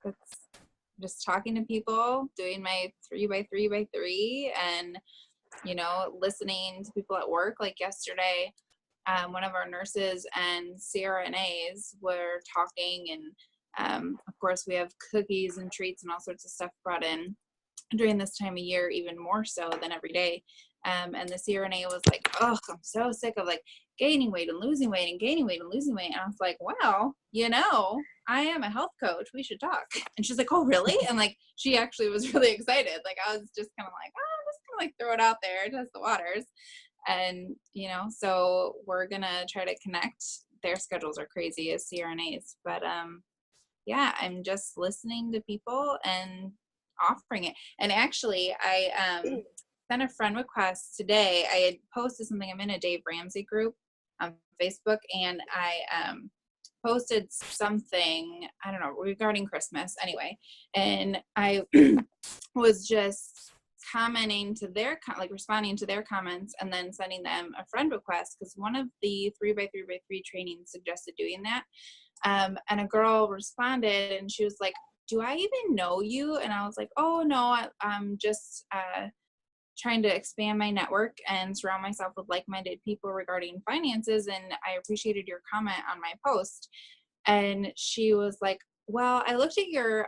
It's just talking to people, doing my 3x3x3, and, you know, listening to people at work. Like yesterday, one of our nurses and CRNAs were talking, and of course we have cookies and treats and all sorts of stuff brought in during this time of year, even more so than every day. And the CRNA was like, oh, I'm so sick of like gaining weight and losing weight and gaining weight and losing weight. And I was like, well, you know, I am a health coach. We should talk. And she's like, oh, really? And like, she actually was really excited. Like, I was just kind of like, oh, I'm just going to like throw it out there, test the waters. And, you know, so we're going to try to connect. Their schedules are crazy as CRNAs, but yeah, I'm just listening to people and offering it. And actually, I sent a friend request today. I had posted something. I'm in a Dave Ramsey group on Facebook, and I posted something, I don't know, regarding Christmas anyway. And I was just commenting to their, like responding to their comments and then sending them a friend request, because one of the 3x3x3 trainings suggested doing that. And a girl responded and she was like, do I even know you? And I was like, oh no, I'm just trying to expand my network and surround myself with like-minded people regarding finances. And I appreciated your comment on my post. And she was like, well, I looked at your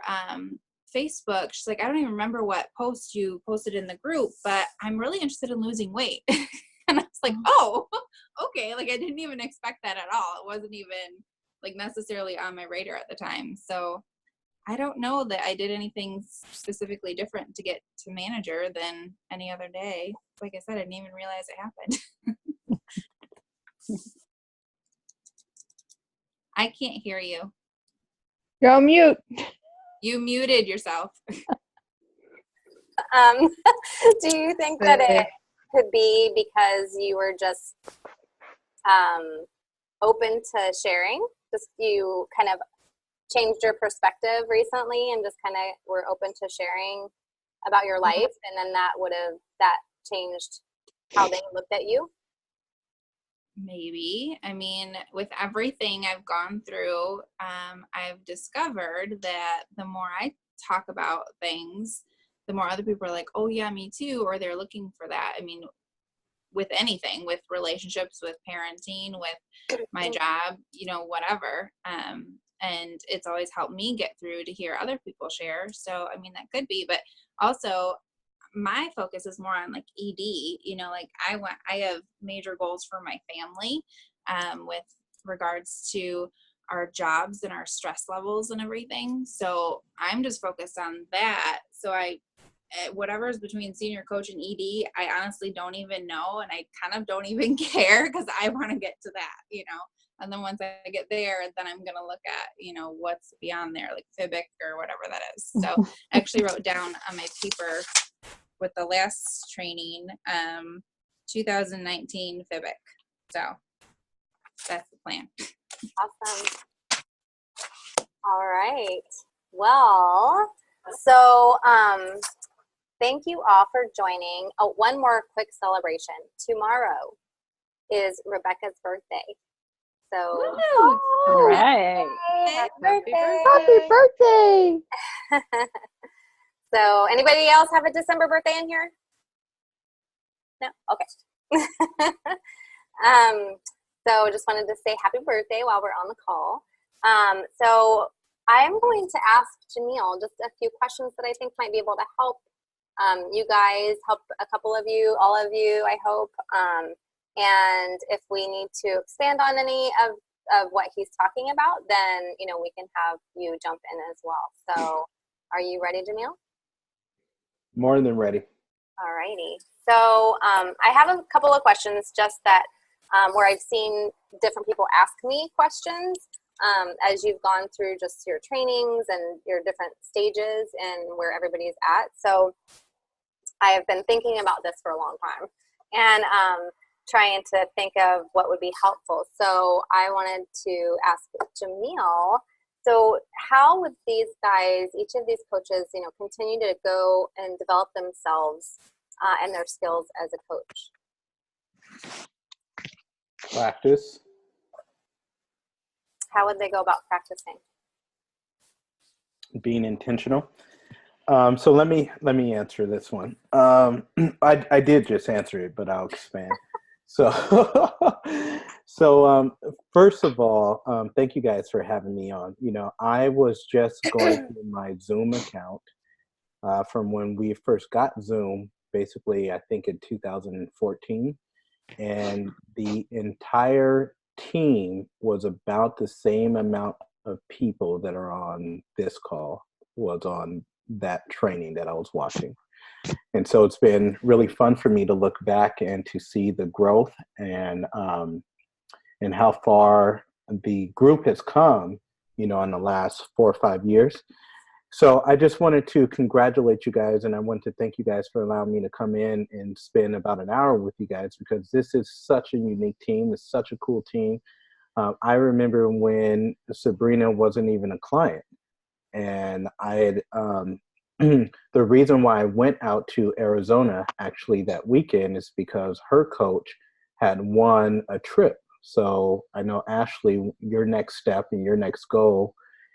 Facebook. She's like, I don't even remember what post you posted in the group, but I'm really interested in losing weight. And I was like, oh, okay. Like I didn't even expect that at all. It wasn't even like necessarily on my radar at the time. So I don't know that I did anything specifically different to get to manager than any other day. Like I said, I didn't even realize it happened. I can't hear you. You're on mute. You muted yourself. Do you think that it could be because you were just open to sharing? Just you kind of changed your perspective recently and just kind of were open to sharing about your life, and then that changed how they looked at you? Maybe. I mean, with everything I've gone through, I've discovered that the more I talk about things, the more other people are like, oh yeah, me too, or they're looking for that. I mean, with anything, with relationships, with parenting, with my job, you know, whatever. And it's always helped me get through to hear other people share. So, I mean, that could be, but also my focus is more on like ED, you know, like I have major goals for my family, with regards to our jobs and our stress levels and everything. So I'm just focused on that. So whatever is between senior coach and ED, I honestly don't even know. And I kind of don't even care, because I want to get to that, you know. And then once I get there, then I'm going to look at, you know, what's beyond there, like FIBIC or whatever that is. So I actually wrote down on my paper with the last training, 2019 FIBIC. So that's the plan. Awesome. All right. Well, so thank you all for joining. Oh, one more quick celebration. Tomorrow is Rebecca's birthday. So, All right. Happy birthday. Happy birthday. So, anybody else have a December birthday in here? No? Okay. So just wanted to say happy birthday while we're on the call. So I'm going to ask Jamil just a few questions that I think might be able to help you guys, help a couple of you, all of you, I hope. And if we need to expand on any of what he's talking about, then, you know, we can have you jump in as well. So are you ready, Jamil? More than ready. All righty. So I have a couple of questions just that where I've seen different people ask me questions as you've gone through just your trainings and your different stages and where everybody's at. So I have been thinking about this for a long time and trying to think of what would be helpful. So I wanted to ask Jamil, so how would these guys, each of these coaches, you know, continue to go and develop themselves and their skills as a coach? Practice. How would they go about practicing? being intentional. So let me answer this one. I did just answer it, but I'll expand. So first of all, thank you guys for having me on. You know, I was just going through my Zoom account from when we first got Zoom, basically I think in 2014, and the entire team was about the same amount of people that are on this call was on that training that I was watching. And so it's been really fun for me to look back and to see the growth and how far the group has come, you know, in the last 4 or 5 years. So I just wanted to congratulate you guys, and I want to thank you guys for allowing me to come in and spend about an hour with you guys, because this is such a unique team. It's such a cool team. I remember when Sabrina wasn't even a client, and I had the reason why I went out to Arizona actually that weekend is because her coach had won a trip. So I know, Ashley, your next step and your next goal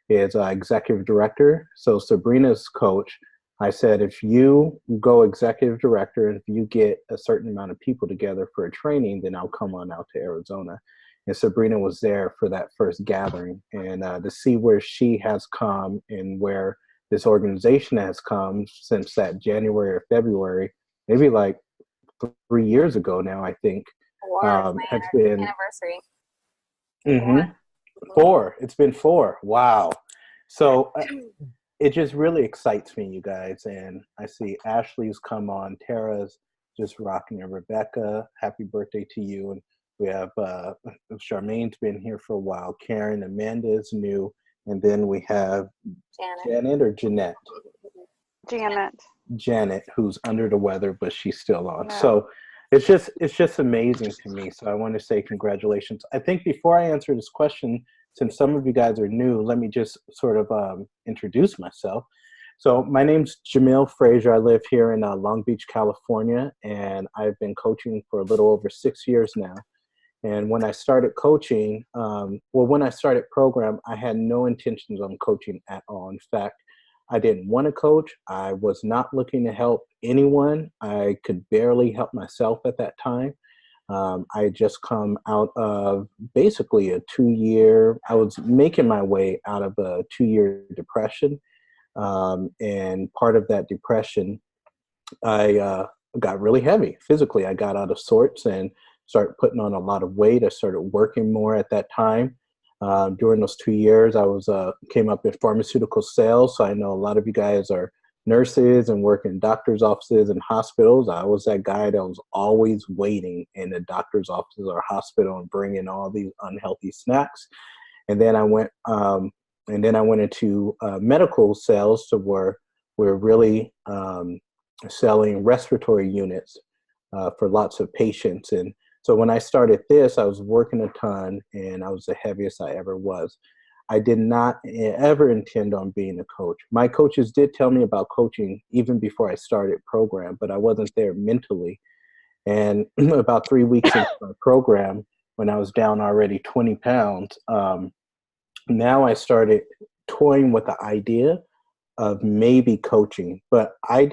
is executive director. So Sabrina's coach, I said, if you go executive director and if you get a certain amount of people together for a training, then I'll come on out to Arizona. And Sabrina was there for that first gathering, and to see where she has come and where this organization has come since that January or February, maybe like 3 years ago now, I think, has been anniversary. Mm-hmm. 4. It's been 4. Wow. So it just really excites me, you guys. And I see Ashley's come on, Tara's just rocking it, Rebecca, happy birthday to you. And we have Charmaine's been here for a while, Karen, Amanda is new, and then we have Janet or Jeanette? Janet, who's under the weather, but she's still on. Yeah. So it's just amazing to me. So I want to say congratulations. I think before I answer this question, since some of you guys are new, let me just sort of introduce myself. So my name's Jamil Frazier. I live here in Long Beach, California, and I've been coaching for a little over 6 years now. And when I started coaching, when I started program, I had no intentions on coaching at all. In fact, I didn't want to coach. I was not looking to help anyone. I could barely help myself at that time. I had just come out of basically a 2-year, I was making my way out of a 2-year depression. And part of that depression, I got really heavy physically. I got out of sorts and started putting on a lot of weight. I started working more at that time. During those 2 years, I was came up in pharmaceutical sales. So I know a lot of you guys are nurses and work in doctor's offices and hospitals. I was that guy that was always waiting in the doctor's offices or hospital and bringing all these unhealthy snacks. And then I went into medical sales, to where we're really selling respiratory units for lots of patients. And so when I started this, I was working a ton, and I was the heaviest I ever was. I did not ever intend on being a coach. My coaches did tell me about coaching even before I started program, but I wasn't there mentally. And about 3 weeks into the program, when I was down already 20 pounds, now I started toying with the idea of maybe coaching, but I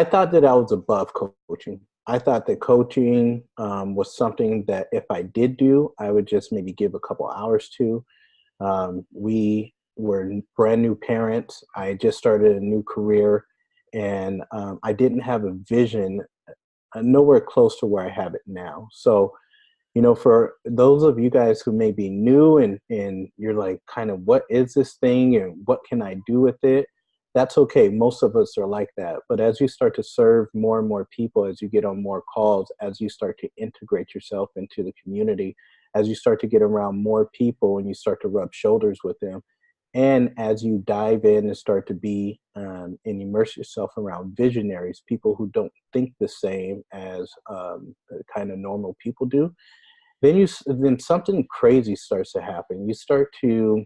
thought that I was above coaching. I thought that coaching was something that if I did do, I would just maybe give a couple hours to. We were brand new parents. I just started a new career, and I didn't have a vision nowhere close to where I have it now. So, you know, for those of you guys who may be new and you're like, kind of, what is this thing and what can I do with it? That's okay. Most of us are like that. But as you start to serve more and more people, as you get on more calls, as you start to integrate yourself into the community, as you start to get around more people and you start to rub shoulders with them, and as you dive in and start to be and immerse yourself around visionaries, people who don't think the same as kind of normal people do, then something crazy starts to happen. You start to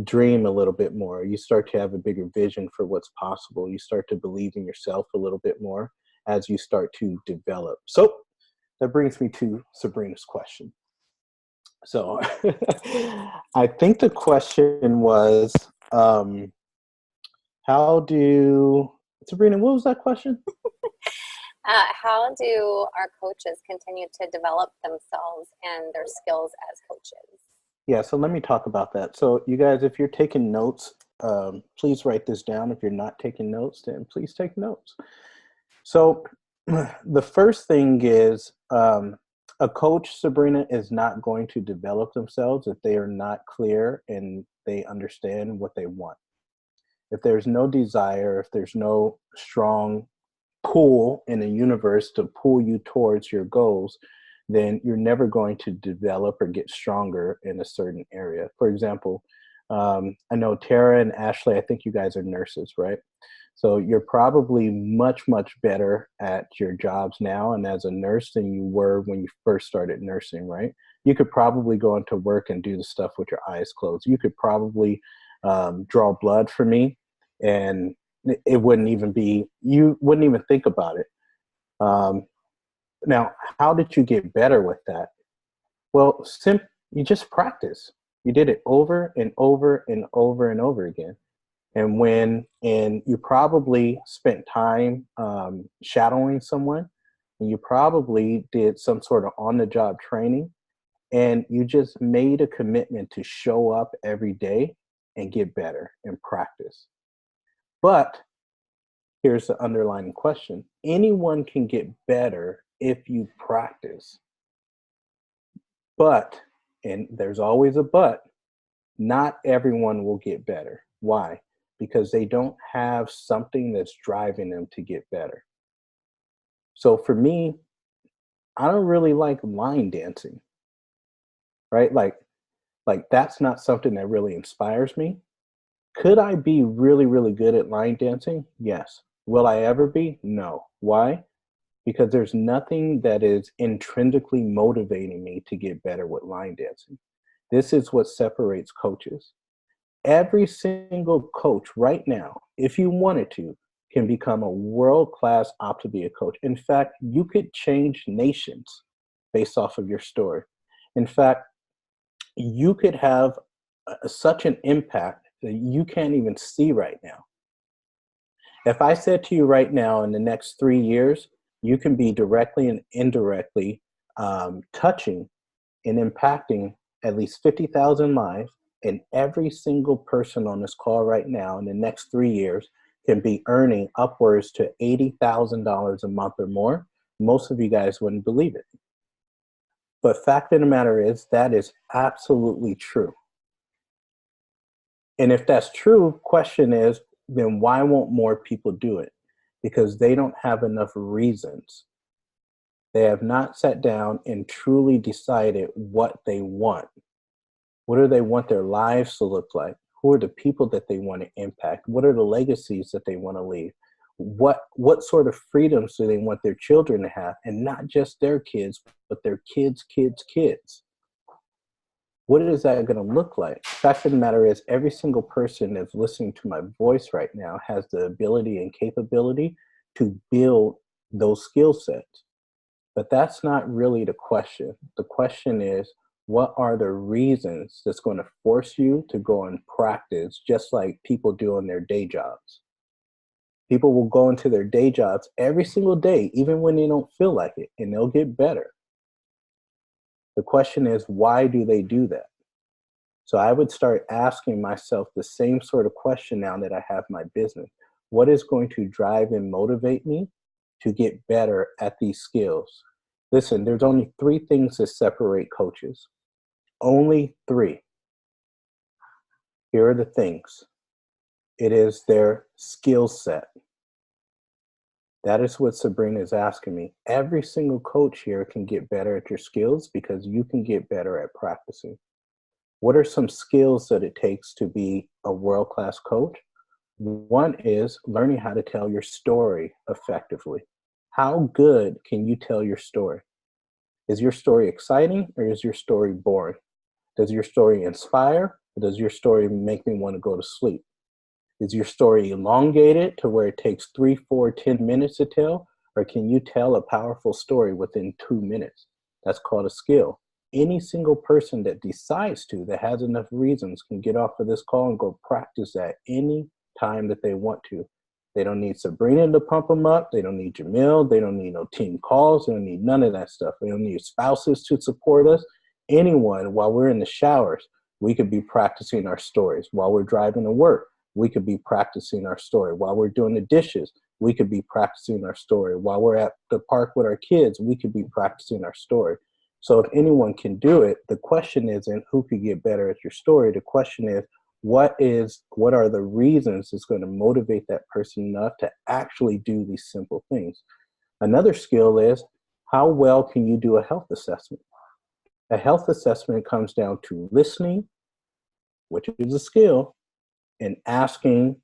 dream a little bit more. You start to have a bigger vision for what's possible. You start to believe in yourself a little bit more as you start to develop. So that brings me to Sabrina's question. So I think the question was, how do, Sabrina, what was that question? How do our coaches continue to develop themselves and their skills as coaches? Yeah, so let me talk about that. So you guys, if you're taking notes, please write this down. If you're not taking notes, then please take notes. So the first thing is, a coach, Sabrina, is not going to develop themselves if they are not clear and they understand what they want. If there's no desire, if there's no strong pull in the universe to pull you towards your goals, then you're never going to develop or get stronger in a certain area. For example, I know Tara and Ashley, I think you guys are nurses, right? So you're probably much, much better at your jobs now and as a nurse than you were when you first started nursing, right? You could probably go into work and do the stuff with your eyes closed. You could probably draw blood for me, and it wouldn't even be, you wouldn't even think about it. Now, how did you get better with that? Well, you just practice. You did it over and over and over and over again. And you probably spent time shadowing someone, and you probably did some sort of on-the-job training, and you just made a commitment to show up every day and get better and practice. But here's the underlying question. Anyone can get better if you practice. But, and there's always a but, not everyone will get better. Why? Because they don't have something that's driving them to get better. So for me, I don't really like line dancing, right? Like that's not something that really inspires me. Could I be really, really good at line dancing? Yes. Will I ever be? No. Why? Because there's nothing that is intrinsically motivating me to get better with line dancing. This is what separates coaches. Every single coach right now, if you wanted to, can become a world-class Optavia coach. In fact, you could change nations based off of your story. In fact, you could have such an impact that you can't even see right now. If I said to you right now, in the next 3 years, you can be directly and indirectly touching and impacting at least 50,000 lives, and every single person on this call right now in the next 3 years can be earning upwards to $80,000 a month or more, most of you guys wouldn't believe it. But fact of the matter is, that is absolutely true. And if that's true, question is, then why won't more people do it? Because they don't have enough reasons. They have not sat down and truly decided what they want. What do they want their lives to look like? Who are the people that they want to impact? What are the legacies that they want to leave? What sort of freedoms do they want their children to have? And not just their kids, but their kids' kids' kids. What is that going to look like? The fact of the matter is, every single person that's listening to my voice right now has the ability and capability to build those skill sets. But that's not really the question. The question is, what are the reasons that's going to force you to go and practice just like people do in their day jobs? People will go into their day jobs every single day, even when they don't feel like it, and they'll get better. The question is, why do they do that? So I would start asking myself the same sort of question now that I have my business. What is going to drive and motivate me to get better at these skills? Listen, there's only 3 things that separate coaches. Only 3. Here are the things. It is their skill set. That is what Sabrina is asking me. Every single coach here can get better at your skills because you can get better at practicing. What are some skills that it takes to be a world-class coach? One is learning how to tell your story effectively. How good can you tell your story? Is your story exciting or is your story boring? Does your story inspire or does your story make me want to go to sleep? Is your story elongated to where it takes 3, 4, 10 minutes to tell? Or can you tell a powerful story within 2 minutes? That's called a skill. any single person that decides to, that has enough reasons, can get off of this call and go practice at any time that they want to. They don't need Sabrina to pump them up. They don't need Jamil. They don't need no team calls. They don't need none of that stuff. They don't need spouses to support us. Anyone, while we're in the showers, we could be practicing our stories. While we're driving to work, we could be practicing our story. While we're doing the dishes, we could be practicing our story. While we're at the park with our kids, we could be practicing our story. So if anyone can do it, the question isn't who could get better at your story. The question is, what are the reasons that's going to motivate that person enough to actually do these simple things? Another skill is, how well can you do a health assessment? A health assessment comes down to listening, which is a skill, and asking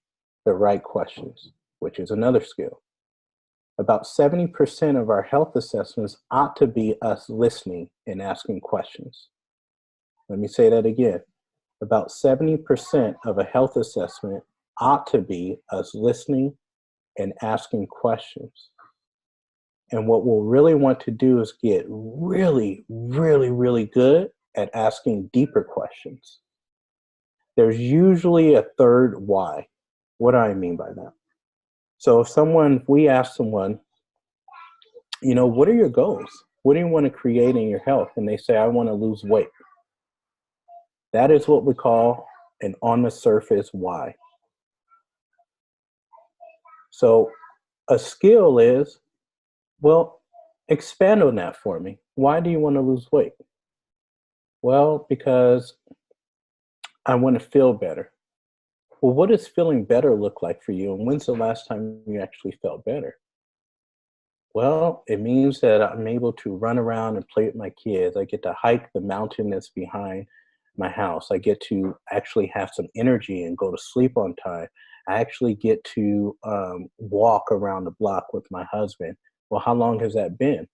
the right questions, which is another skill. About 70% of our health assessments ought to be us listening and asking questions. Let me say that again. About 70% of a health assessment ought to be us listening and asking questions. And what we'll really want to do is get really, really, really good at asking deeper questions. There's usually a third why. What do I mean by that? So if we ask someone, what are your goals? What do you want to create in your health? And they say, I want to lose weight. That is what we call an on the surface why. So a skill is, well, expand on that for me. Why do you want to lose weight? Well, because I want to feel better. Well, what does feeling better look like for you? And when's the last time you actually felt better? Well, it means that I'm able to run around and play with my kids. I get to hike the mountain that's behind my house. I get to actually have some energy and go to sleep on time. I actually get to walk around the block with my husband. Well, how long has that been?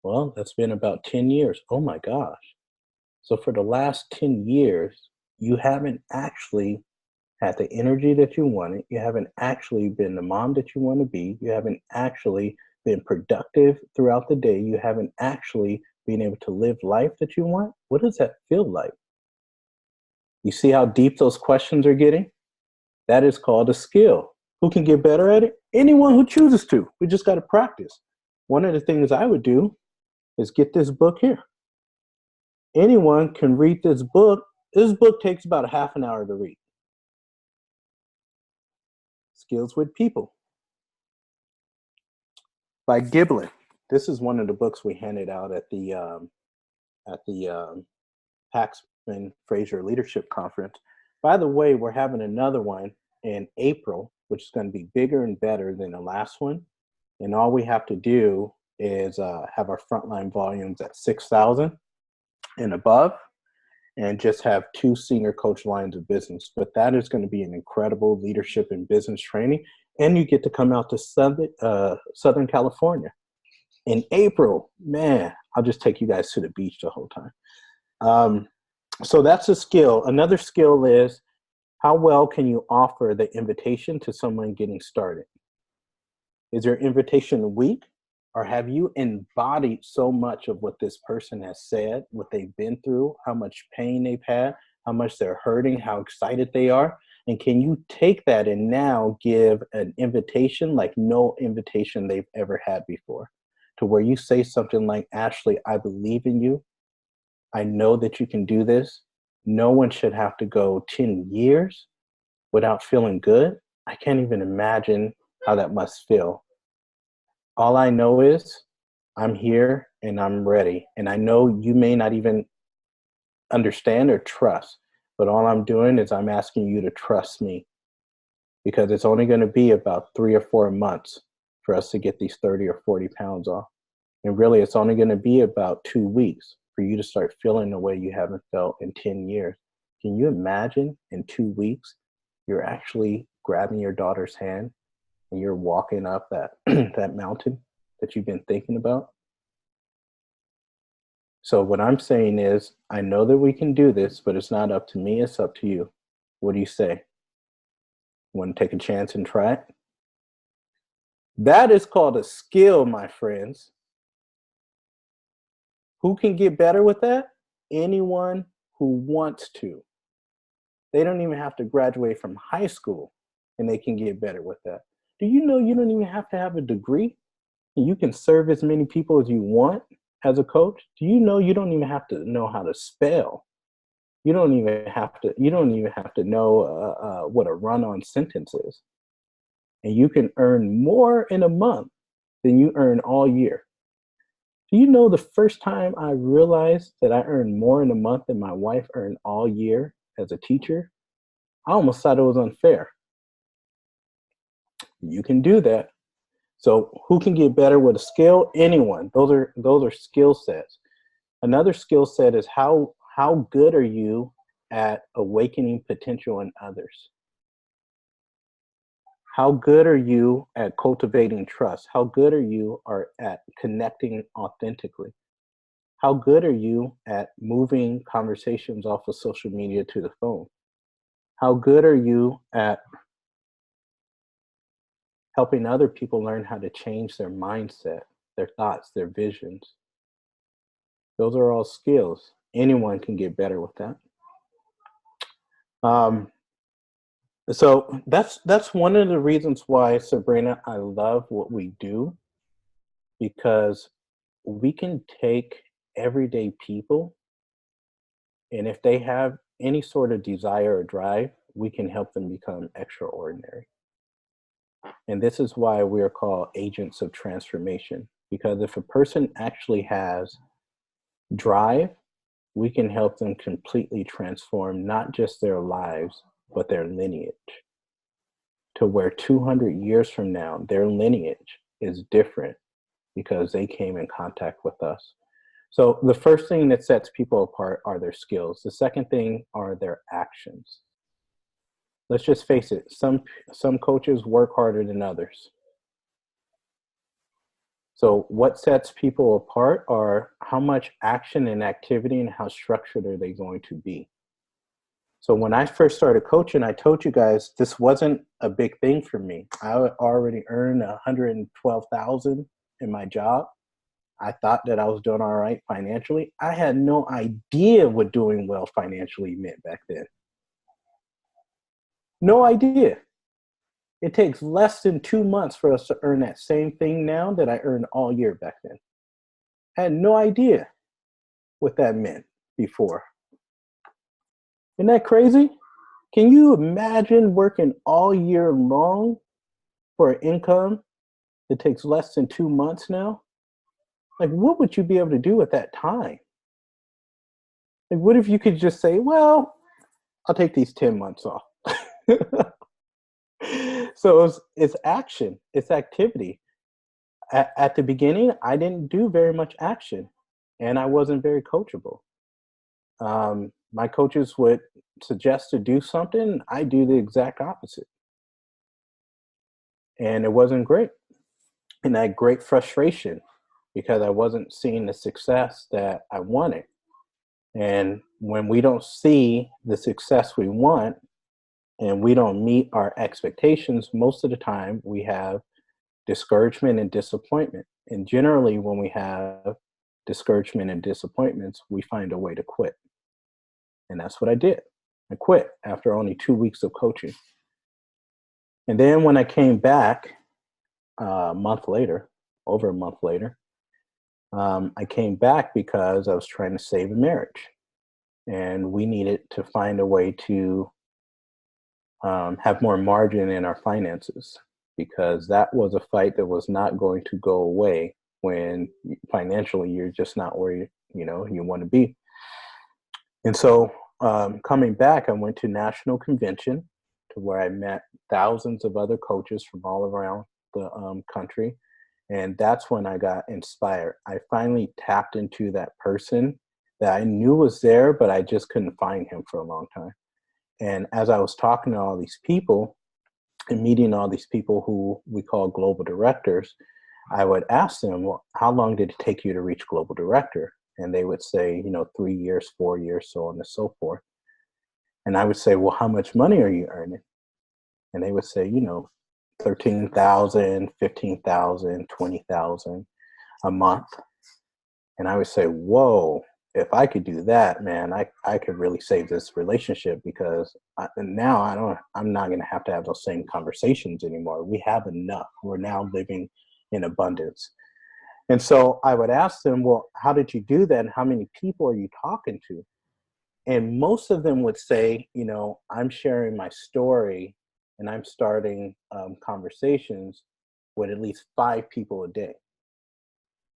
Well, that's been about 10 years. Oh my gosh. So for the last 10 years, you haven't actually had the energy that you wanted. You haven't actually been the mom that you want to be. You haven't actually been productive throughout the day. You haven't actually been able to live life that you want. What does that feel like? You see how deep those questions are getting? That is called a skill. Who can get better at it? Anyone who chooses to. We just got to practice. One of the things I would do is get this book here. Anyone can read this book. This book takes about a half an hour to read. Skills with People by Giblin. This is one of the books we handed out at the Paxman Frazier Leadership Conference. By the way, we're having another one in April, which is going to be bigger and better than the last one. And all we have to do is have our frontline volumes at 6,000 and above, and just have 2 senior coach lines of business. But that is going to be an incredible leadership and business training. And you get to come out to Southern California in April. Man, I'll just take you guys to the beach the whole time. So that's a skill. Another skill is, how well can you offer the invitation to someone getting started? Is your invitation weak? Or have you embodied so much of what this person has said, what they've been through, how much pain they've had, how much they're hurting, how excited they are? And can you take that and now give an invitation like no invitation they've ever had before? To where you say something like, Ashley, I believe in you. I know that you can do this. No one should have to go 10 years without feeling good. I can't even imagine how that must feel. All I know is I'm here and I'm ready. And I know you may not even understand or trust, but all I'm doing is I'm asking you to trust me, because it's only going to be about 3 or 4 months for us to get these 30 or 40 pounds off. And really, it's only going to be about 2 weeks for you to start feeling the way you haven't felt in 10 years. Can you imagine in 2 weeks, you're actually grabbing your daughter's hand and you're walking up that, that mountain that you've been thinking about? So what I'm saying is, I know that we can do this, but it's not up to me, it's up to you. What do you say? Want to take a chance and try it? That is called a skill, my friends. Who can get better with that? anyone who wants to. They don't even have to graduate from high school and they can get better with that. Do you know you don't even have to have a degree? And you can serve as many people as you want as a coach? Do you know you don't even have to know how to spell? You don't even have to know what a run-on sentence is. And you can earn more in a month than you earn all year. Do you know the first time I realized that I earned more in a month than my wife earned all year as a teacher? I almost thought it was unfair. You can do that. So who can get better with a skill? Anyone. Those are skill sets. Another skill set is how good are you at awakening potential in others? How good are you at cultivating trust? How good are you at connecting authentically? How good are you at moving conversations off of social media to the phone? How good are you at helping other people learn how to change their mindset, their thoughts, their visions? Those are all skills. Anyone can get better with that. So that's one of the reasons why, Sabrina, I love what we do, because we can take everyday people, and if they have any sort of desire or drive, we can help them become extraordinary. And this is why we are called agents of transformation, because if a person actually has drive, we can help them completely transform not just their lives, but their lineage, to where 200 years from now, their lineage is different because they came in contact with us. So the first thing that sets people apart are their skills. The second thing are their actions. Let's just face it, some coaches work harder than others. So what sets people apart are how much action and activity and how structured are they going to be. So when I first started coaching, I told you guys this wasn't a big thing for me. I already earned $112,000 in my job. I thought that I was doing all right financially. I had no idea what doing well financially meant back then. No idea. It takes less than 2 months for us to earn that same thing now that I earned all year back then. I had no idea what that meant before. Isn't that crazy? Can you imagine working all year long for an income that takes less than 2 months now? Like, what would you be able to do at that time? Like, what if you could just say, well, I'll take these 10 months off. So it's action, it's activity. At the beginning, I didn't do very much action, and I wasn't very coachable. My coaches would suggest to do something, I do the exact opposite. And it wasn't great. And I had great frustration because I wasn't seeing the success that I wanted. And when we don't see the success we want and we don't meet our expectations, most of the time we have discouragement and disappointment. And generally, when we have discouragement and disappointments, we find a way to quit. And that's what I did. I quit after only 2 weeks of coaching. And then when I came back over a month later, I came back because I was trying to save a marriage. And we needed to find a way to have more margin in our finances, because that was a fight that was not going to go away when financially you're just not where you want to be. And so coming back, I went to national convention, to where I met thousands of other coaches from all around the country. And that's when I got inspired. I finally tapped into that person that I knew was there, but I just couldn't find him for a long time. And as I was talking to all these people and meeting all these people who we call global directors, I would ask them, well, how long did it take you to reach global director? And they would say, 3 years, 4 years, so on and so forth. And I would say, well, how much money are you earning? And they would say, $13,000, $15,000, $20,000 a month. And I would say, whoa, if I could do that, man, I could really save this relationship, because now I'm not going to have those same conversations anymore. We have enough. We're now living in abundance. And so I would ask them, well, how did you do that? And how many people are you talking to? And most of them would say, I'm sharing my story and I'm starting conversations with at least 5 people a day.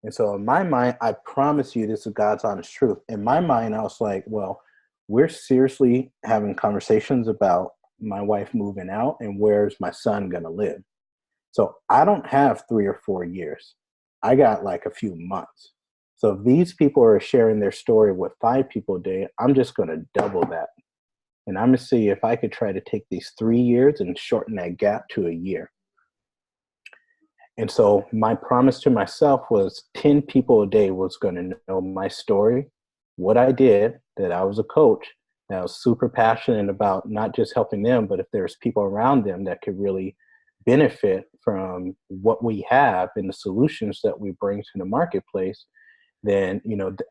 And so in my mind, I promise you, this is God's honest truth. In my mind, I was like, well, we're seriously having conversations about my wife moving out and where's my son going to live. So I don't have 3 or 4 years. I got like a few months. So if these people are sharing their story with 5 people a day, I'm just going to double that. And I'm going to see if I could try to take these 3 years and shorten that gap to a year. And so my promise to myself was 10 people a day was going to know my story, what I did, that I was a coach, that I was super passionate about not just helping them, but if there's people around them that could really benefit from what we have and the solutions that we bring to the marketplace, then,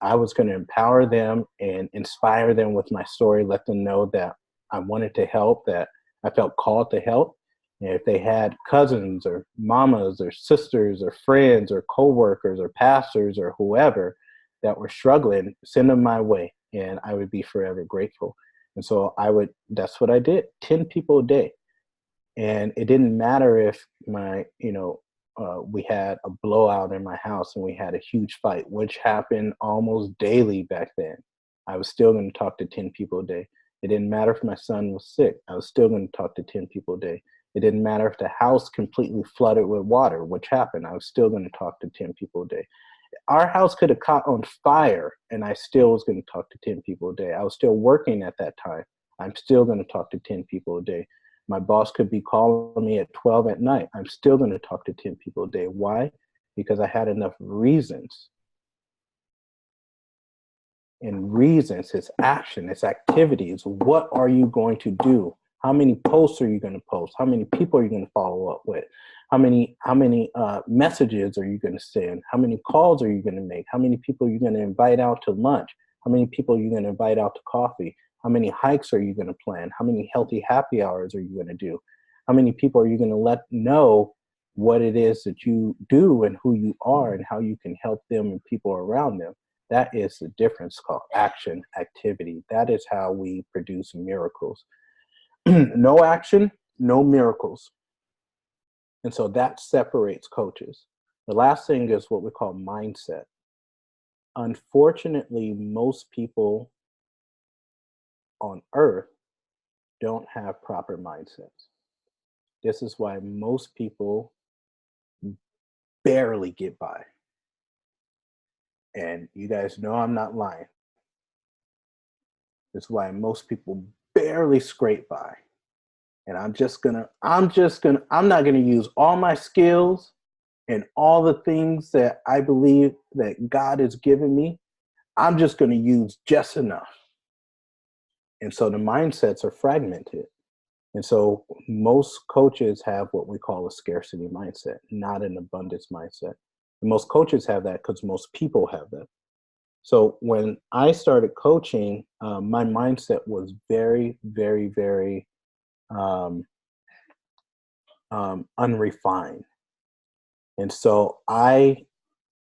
I was going to empower them and inspire them with my story, let them know that I wanted to help, that I felt called to help. And if they had cousins or mamas or sisters or friends or coworkers or pastors or whoever that were struggling, send them my way, and I would be forever grateful. And so that's what I did, 10 people a day. And it didn't matter if we had a blowout in my house and we had a huge fight, which happened almost daily back then. I was still going to talk to 10 people a day. It didn't matter if my son was sick. I was still going to talk to 10 people a day. It didn't matter if the house completely flooded with water, which happened. I was still going to talk to 10 people a day. Our house could have caught on fire and I still was going to talk to 10 people a day. I was still working at that time. I'm still going to talk to 10 people a day. My boss could be calling me at 12 at night. I'm still going to talk to 10 people a day. Why? Because I had enough reasons. And reasons, it's action, it's activities. What are you going to do? How many posts are you going to post? How many people are you going to follow up with? How many messages are you going to send? How many calls are you going to make? How many people are you going to invite out to lunch? How many people are you going to invite out to coffee? How many hikes are you going to plan? How many healthy happy hours are you going to do? How many people are you going to let know what it is that you do and who you are and how you can help them and people around them? That is the difference, called action, activity. That is how we produce miracles. No action, no miracles. And so that separates coaches. The last thing is what we call mindset. Unfortunately, most people on earth don't have proper mindsets. This is why most people barely get by. And you guys know I'm not lying. This is why most people barely scrape by. And I'm not gonna use all my skills and all the things that I believe that God has given me. I'm just gonna use just enough. And so the mindsets are fragmented. And so most coaches have what we call a scarcity mindset, not an abundance mindset. And most coaches have that because most people have that. So when I started coaching, my mindset was very, very, very unrefined. And so I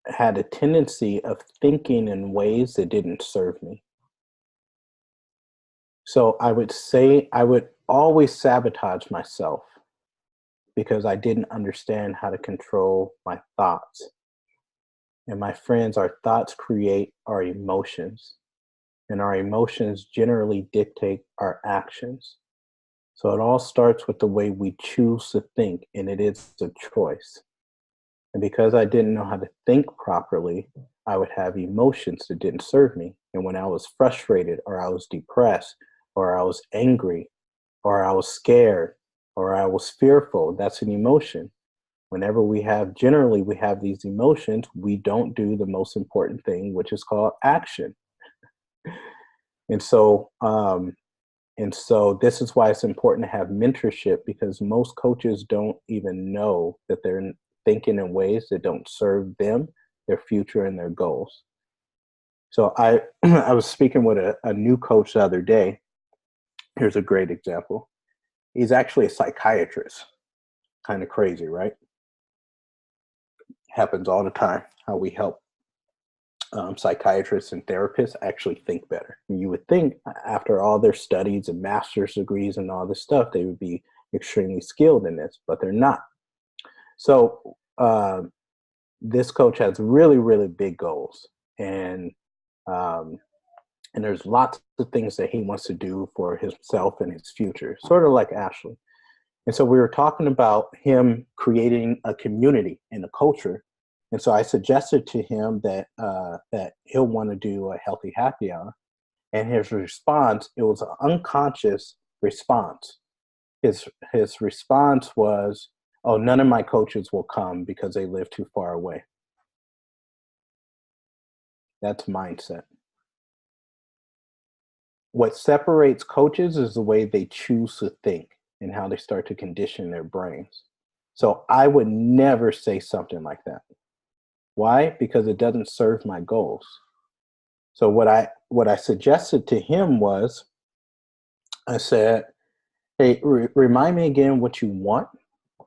had a tendency of thinking in ways that didn't serve me. So I would always sabotage myself because I didn't understand how to control my thoughts. And my friends, our thoughts create our emotions, and our emotions generally dictate our actions. So it all starts with the way we choose to think, and it is a choice. And because I didn't know how to think properly, I would have emotions that didn't serve me. And when I was frustrated, or I was depressed, or I was angry, or I was scared, or I was fearful, that's an emotion. Whenever generally we have these emotions, we don't do the most important thing, which is called action. And so this is why it's important to have mentorship, because most coaches don't even know that they're thinking in ways that don't serve them, their future, and their goals. So I I was speaking with a new coach the other day. Here's a great example. He's actually a psychiatrist. Kind of crazy, right? Happens all the time. How we help psychiatrists and therapists actually think better. And you would think after all their studies and master's degrees and all this stuff, they would be extremely skilled in this, but they're not. So this coach has really, really big goals, um, and there's lots of things that he wants to do for himself and his future, sort of like Ashley. And so we were talking about him creating a community and a culture. And so I suggested to him that that he'll want to do a healthy happy hour. And his response, it was an unconscious response. His response was, "Oh, none of my coaches will come because they live too far away." That's mindset. What separates coaches is the way they choose to think and how they start to condition their brains. So I would never say something like that. Why? Because it doesn't serve my goals. So what I suggested to him was, I said, "Hey, remind me again what you want."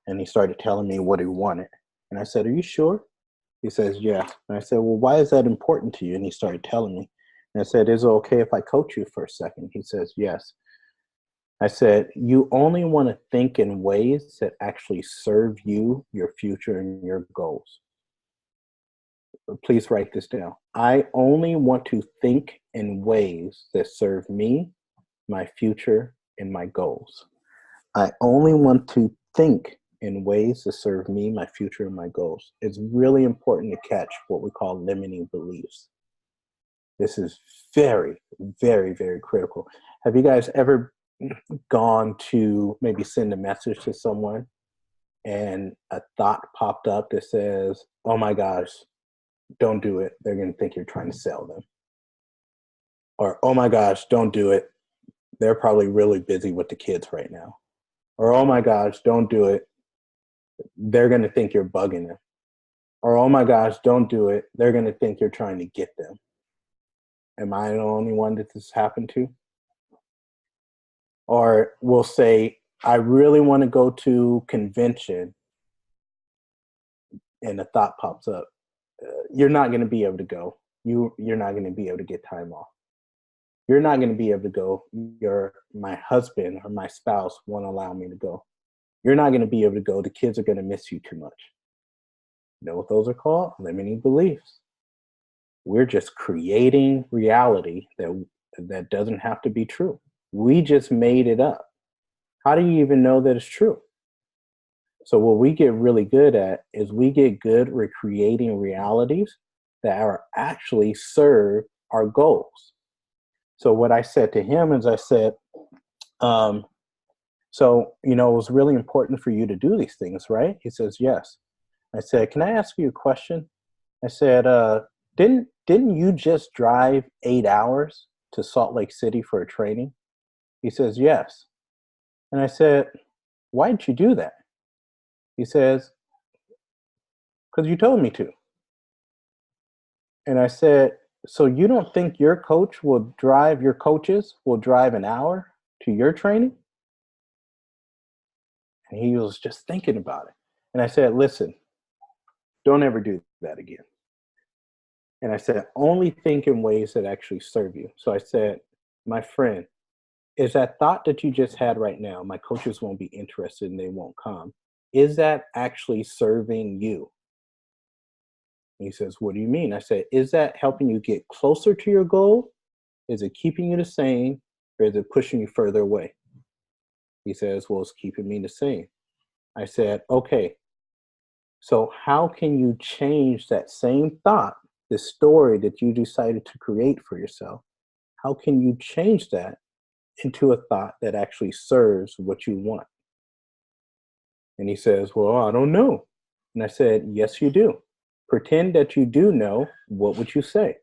And he started telling me what he wanted. And I said, "Are you sure?" He says, "Yes." And I said, "Well, why is that important to you?" And he started telling me. And I said, "Is it okay if I coach you for a second?" He says, "Yes." I said, "You only want to think in ways that actually serve you, your future, and your goals." Please write this down. I only want to think in ways that serve me, my future, and my goals. I only want to think in ways that serve me, my future, and my goals. It's really important to catch what we call limiting beliefs. This is very, very, very critical. Have you guys ever gone to maybe send a message to someone and a thought popped up that says, "Oh my gosh, don't do it. They're going to think you're trying to sell them." Or, "Oh my gosh, don't do it. They're probably really busy with the kids right now." Or, "Oh my gosh, don't do it. They're going to think you're bugging them." Or, "Oh my gosh, don't do it. They're going to think you're trying to get them." Am I the only one that this happened to? Or we'll say, "I really want to go to convention," and a thought pops up. You're not going to be able to go. You're not going to be able to get time off. You're not going to be able to go. My husband or my spouse won't allow me to go. You're not going to be able to go. The kids are going to miss you too much. You know what those are called? Limiting beliefs. We're just creating reality that doesn't have to be true. We just made it up. How do you even know that it's true? So what we get really good at is we get good at creating realities that are actually serve our goals. So what I said to him is I said, "So, it was really important for you to do these things, right?" He says, "Yes." I said, "Can I ask you a question?" I said, didn't you just drive 8 hours to Salt Lake City for a training?" He says, "Yes." And I said, "Why did you do that?" He says, "Because you told me to." And I said, "So you don't think your coaches will drive an hour to your training?" And he was just thinking about it. And I said, "Listen, don't ever do that again." And I said, "Only think in ways that actually serve you." So I said, "My friend, is that thought that you just had right now, my coaches won't be interested and they won't come, is that actually serving you?" And he says, "What do you mean?" I said, "Is that helping you get closer to your goal? Is it keeping you the same? Or is it pushing you further away?" He says, "Well, it's keeping me the same." I said, "Okay, so how can you change that same thought, the story that you decided to create for yourself? How can you change that into a thought that actually serves what you want?" And he says, "Well, I don't know." And I said, "Yes, you do. Pretend that you do know. What would you say?"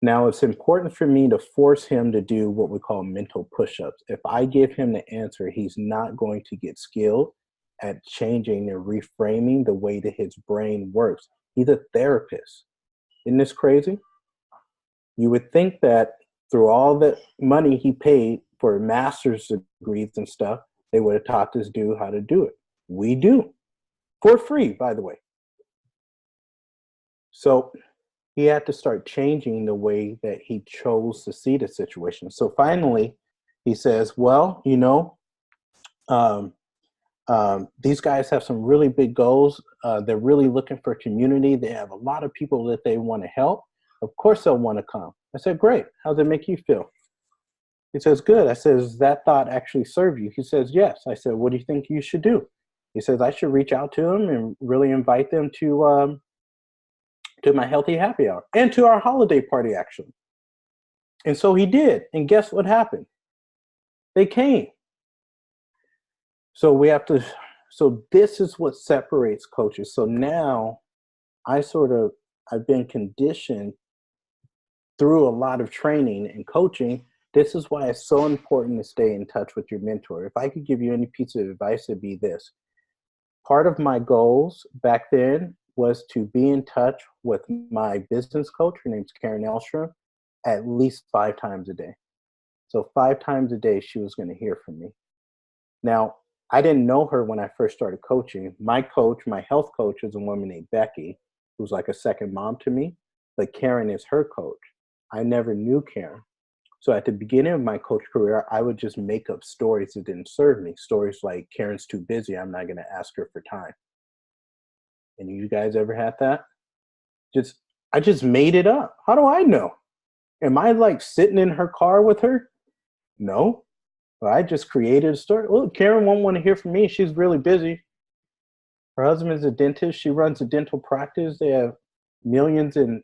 Now, it's important for me to force him to do what we call mental push-ups. If I give him the answer, he's not going to get skilled at changing and reframing the way that his brain works. He's a therapist. Isn't this crazy? You would think that through all the money he paid for master's degrees and stuff, they would have taught this dude how to do it. We do. For free, by the way. So he had to start changing the way that he chose to see the situation. So finally, he says, well, you know, these guys have some really big goals. They're really looking for community. They have a lot of people that they want to help. Of course they'll want to come. I said, great. How does it make you feel? He says, good. I said, does that thought actually serve you? He says, yes. I said, what do you think you should do? He says, I should reach out to them and really invite them to my healthy happy hour and to our holiday party, actually. And so he did. And guess what happened? They came. So this is what separates coaches. So now I've been conditioned through a lot of training and coaching. This is why it's so important to stay in touch with your mentor. If I could give you any piece of advice, it'd be this. Part of my goals back then was to be in touch with my business coach. Her name's Karen Elstrom, at least 5 times a day. So 5 times a day, she was going to hear from me. Now, I didn't know her when I first started coaching. My coach, my health coach, is a woman named Becky, who's like a second mom to me, but Karen is her coach. I never knew Karen. So at the beginning of my coach career, I would just make up stories that didn't serve me. Stories like, Karen's too busy, I'm not going to ask her for time. And you guys ever had that? I just made it up. How do I know? Am I like sitting in her car with her? No. Well, I just created a story. Well, Karen won't want to hear from me. She's really busy. Her husband's a dentist. She runs a dental practice. They have millions in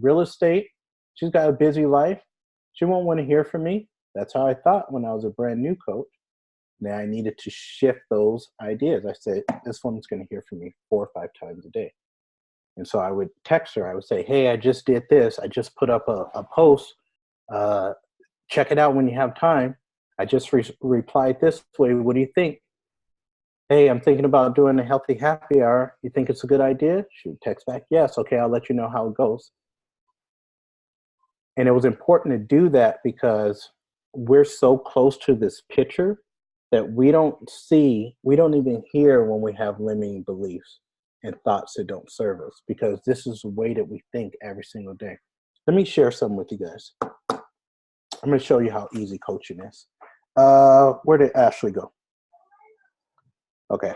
real estate. She's got a busy life. She won't want to hear from me. That's how I thought when I was a brand new coach. Now I needed to shift those ideas. I said, this woman's going to hear from me 4 or 5 times a day. And so I would text her. I would say, hey, I just did this. I just put up a post. Check it out when you have time. I just replied this way. What do you think? Hey, I'm thinking about doing a healthy happy hour. You think it's a good idea? She would text back, yes. Okay, I'll let you know how it goes. And it was important to do that because we're so close to this picture that we don't even hear when we have limiting beliefs and thoughts that don't serve us, because this is the way that we think every single day. Let me share something with you guys. I'm going to show you how easy coaching is. Where did Ashley go? Okay.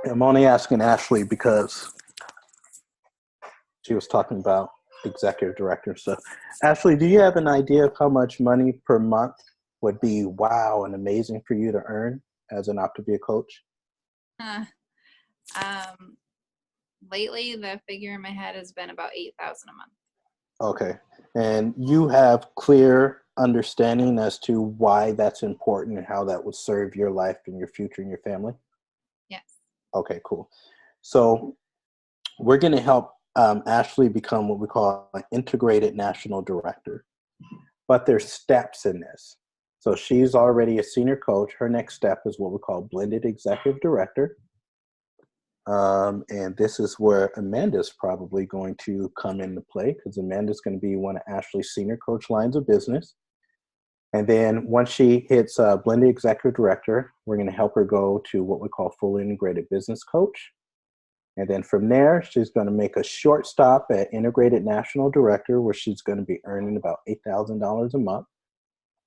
I'm only asking Ashley because she was talking about executive director and stuff. Ashley, do you have an idea of how much money per month would be wow and amazing for you to earn as an Optavia coach? Lately, the figure in my head has been about $8,000 a month. Okay. And you have clear understanding as to why that's important and how that would serve your life and your future and your family? Yes. Okay, cool. So we're going to help Ashley become what we call an integrated national director. But there's steps in this. So she's already a senior coach. Her next step is what we call blended executive director. And this is where Amanda's probably going to come into play, because Amanda's going to be one of Ashley's senior coach lines of business. And then once she hits blended executive director, we're going to help her go to what we call fully integrated business coach. And then from there, she's going to make a short stop at integrated national director, where she's going to be earning about $8,000 a month.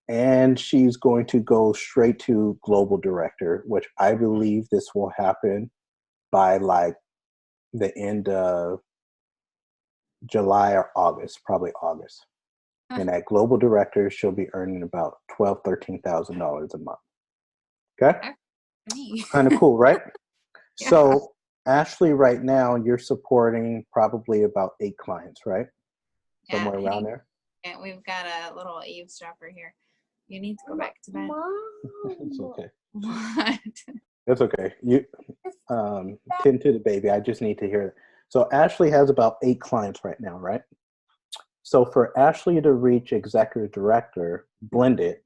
And she's going to go straight to global director, which I believe this will happen by like the end of July or August, probably August. And at global director, she'll be earning about $12,000, $13,000 a month. Okay? Kind of cool, right? Yeah. So Ashley, right now, you're supporting probably about 8 clients, right? Somewhere around there. And we've got a little eavesdropper here. You need to go back to bed. It's okay. What? It's okay. You tend to the baby. I just need to hear it. So Ashley has about 8 clients right now, right? So for Ashley to reach executive director, blended,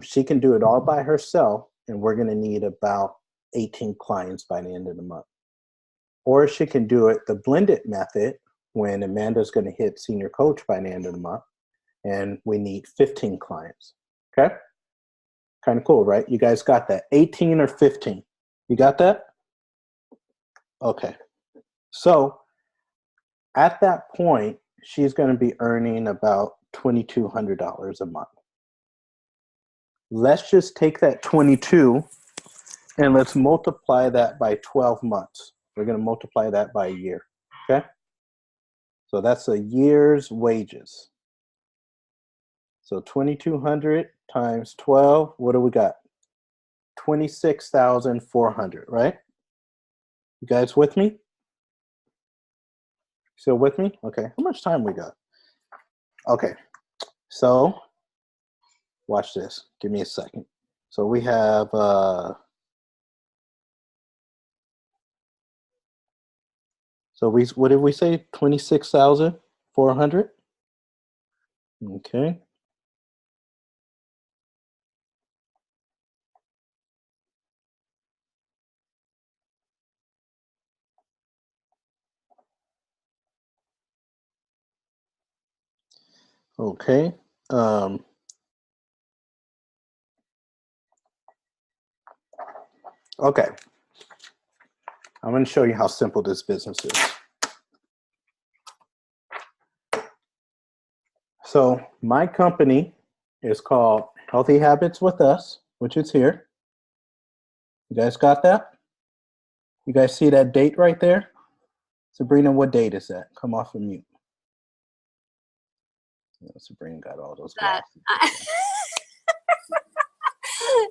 she can do it all by herself, and we're going to need about 18 clients by the end of the month. Or she can do it the blended method, when Amanda's going to hit senior coach by the end of the month, and we need 15 clients. Okay? Kind of cool, right? You guys got that? 18 or 15. You got that? Okay. So at that point, she's going to be earning about $2,200 a month. Let's just take that 22 and let's multiply that by 12 months. We're going to multiply that by a year. Okay? So that's a year's wages. So 2,200 times 12, what do we got? 26,400, right? You guys with me? Still with me? Okay. How much time we got? Okay. So watch this. Give me a second. So we have what did we say? 26,400? Okay. Okay. Okay. I'm going to show you how simple this business is. So my company is called Healthy Habits with Us, which is here. You guys got that? You guys see that date right there? Sabrina, what date is that? Come off of mute. Sabrina got all those glasses.